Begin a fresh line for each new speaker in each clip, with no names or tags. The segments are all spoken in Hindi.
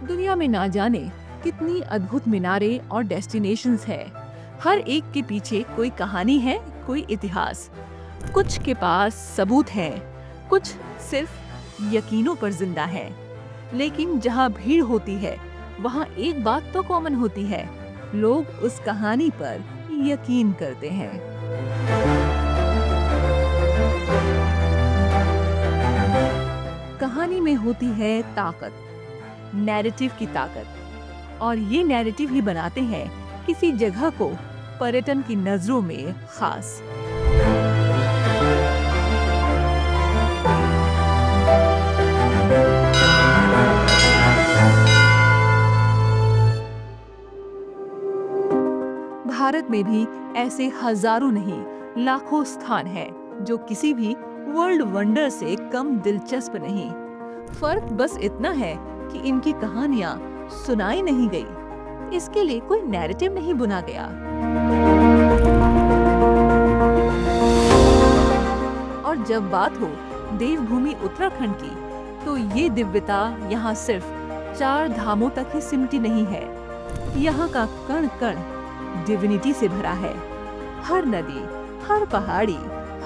दुनिया में ना जाने कितनी अद्भुत मीनारें और डेस्टिनेशंस है। हर एक के पीछे कोई कहानी है, कोई इतिहास। कुछ के पास सबूत है, कुछ सिर्फ यकीनों पर जिंदा है। लेकिन जहाँ भीड़ होती है, वहाँ एक बात तो कॉमन होती है, लोग उस कहानी पर यकीन करते हैं। कहानी में होती है ताकत, नैरेटिव की ताकत, और ये नैरेटिव ही बनाते हैं किसी जगह को पर्यटन की नजरों में खास। भारत में भी ऐसे हजारों नहीं, लाखों स्थान हैं जो किसी भी वर्ल्ड वंडर से कम दिलचस्प नहीं। फर्क बस इतना है कि इनकी कहानियां सुनाई नहीं गई, इसके लिए कोई नैरेटिव नहीं बुना गया। और जब बात हो देवभूमि उत्तराखंड की, तो ये दिव्यता यहाँ सिर्फ 4 धामों तक ही सिमटी नहीं है। यहाँ का कण कण डिविनिटी से भरा है। हर नदी, हर पहाड़ी,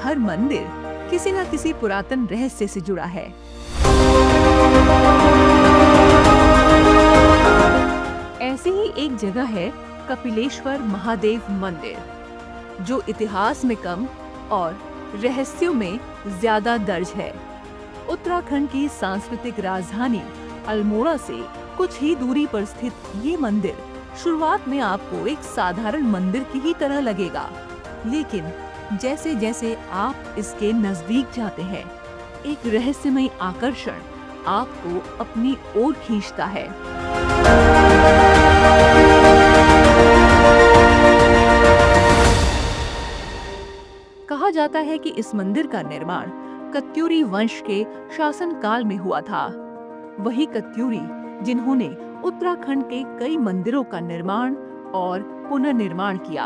हर मंदिर किसी न किसी पुरातन रहस्य से जुड़ा है। ऐसी ही एक जगह है कपिलेश्वर महादेव मंदिर, जो इतिहास में कम और रहस्यों में ज्यादा दर्ज है। उत्तराखंड की सांस्कृतिक राजधानी अल्मोड़ा से कुछ ही दूरी पर स्थित ये मंदिर शुरुआत में आपको एक साधारण मंदिर की ही तरह लगेगा, लेकिन जैसे जैसे आप इसके नजदीक जाते हैं, एक रहस्यमय आकर्षण आपको अपनी ओर खींचता है। कहा जाता है कि इस मंदिर का निर्माण कत्यूरी वंश के शासन काल में हुआ था। वही कत्यूरी जिन्होंने उत्तराखंड के कई मंदिरों का निर्माण और पुनर्निर्माण किया।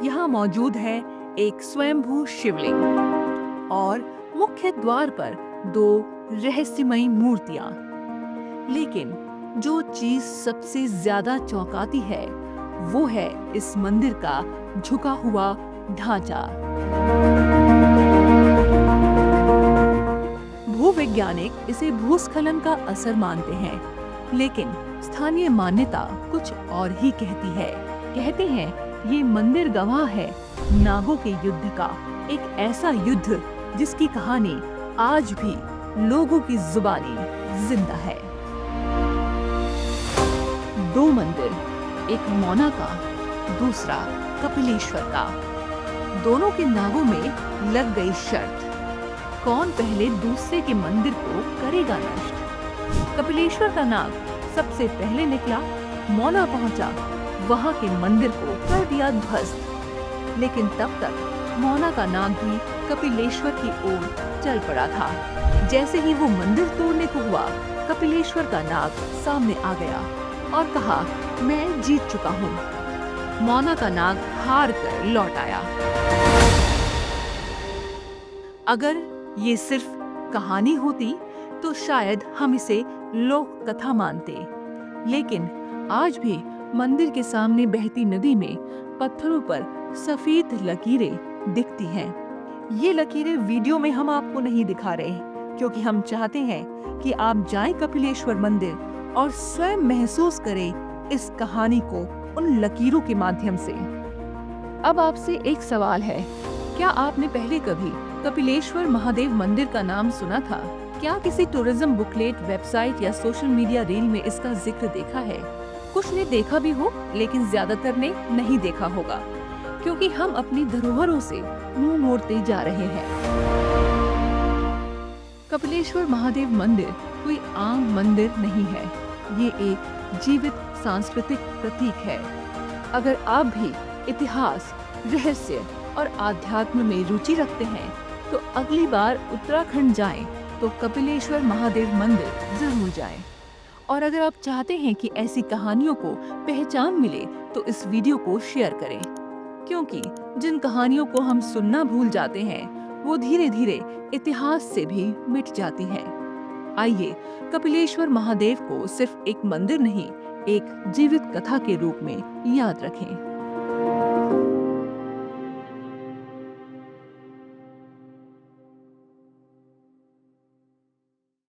यहाँ मौजूद है एक स्वयंभू शिवलिंग और मुख्य द्वार पर 2 रहस्यमयी मूर्तियां। लेकिन जो चीज सबसे ज्यादा चौंकाती है, वो है इस मंदिर का झुका हुआ ढांचा। भूवैज्ञानिक इसे भूस्खलन का असर मानते हैं, लेकिन स्थानीय मान्यता कुछ और ही कहती है। कहते हैं ये मंदिर गवाह है नागों के युद्ध का, एक ऐसा युद्ध जिसकी कहानी आज भी लोगों की जुबानी जिंदा है। 2 मंदिर, एक मौना का, दूसरा कपिलेश्वर का। दोनों के नागों में लग गई शर्त, कौन पहले दूसरे के मंदिर को करेगा नष्ट। कपिलेश्वर का नाग सबसे पहले निकला, मौना पहुंचा, वहां के मंदिर को कर दिया ध्वस्त। लेकिन तब तक मौना का नाग भी कपिलेश्वर की ओर चल पड़ा था। जैसे ही वो मंदिर तोड़ने को हुआ, कपिलेश्वर का नाग सामने आ गया और कहा, मैं जीत चुका हूँ। मौना का नाग हार कर लौट आया। अगर ये सिर्फ कहानी होती तो शायद हम इसे लोक कथा मानते, लेकिन आज भी मंदिर के सामने बहती नदी में पत्थरों पर सफेद लकीरें दिखती हैं। ये लकीरें वीडियो में हम आपको नहीं दिखा रहे, क्योंकि हम चाहते हैं कि आप जाएं कपिलेश्वर मंदिर और स्वयं महसूस करें इस कहानी को उन लकीरों के माध्यम से। अब आपसे एक सवाल है, क्या आपने पहले कभी कपिलेश्वर महादेव मंदिर का नाम सुना था? क्या किसी टूरिज्म बुकलेट, वेबसाइट या सोशल मीडिया रील में इसका जिक्र देखा है? कुछ ने देखा भी हो, लेकिन ज्यादातर ने नहीं देखा होगा, क्योंकि हम अपनी धरोहरों से मुंह मोड़ते जा रहे हैं। कपिलेश्वर महादेव मंदिर कोई आम मंदिर नहीं है, ये एक जीवित सांस्कृतिक प्रतीक है। अगर आप भी इतिहास, रहस्य और आध्यात्म में रुचि रखते हैं, तो अगली बार उत्तराखंड जाएं तो कपिलेश्वर महादेव मंदिर जरूर जाएं और अगर आप चाहते हैं कि ऐसी कहानियों को पहचान मिले तो इस वीडियो को शेयर करें, क्योंकि जिन कहानियों को हम सुनना भूल जाते हैं वो धीरे धीरे इतिहास से भी मिट जाती हैं। आइए कपिलेश्वर महादेव को सिर्फ एक मंदिर नहीं, एक जीवित कथा के रूप में याद रखें।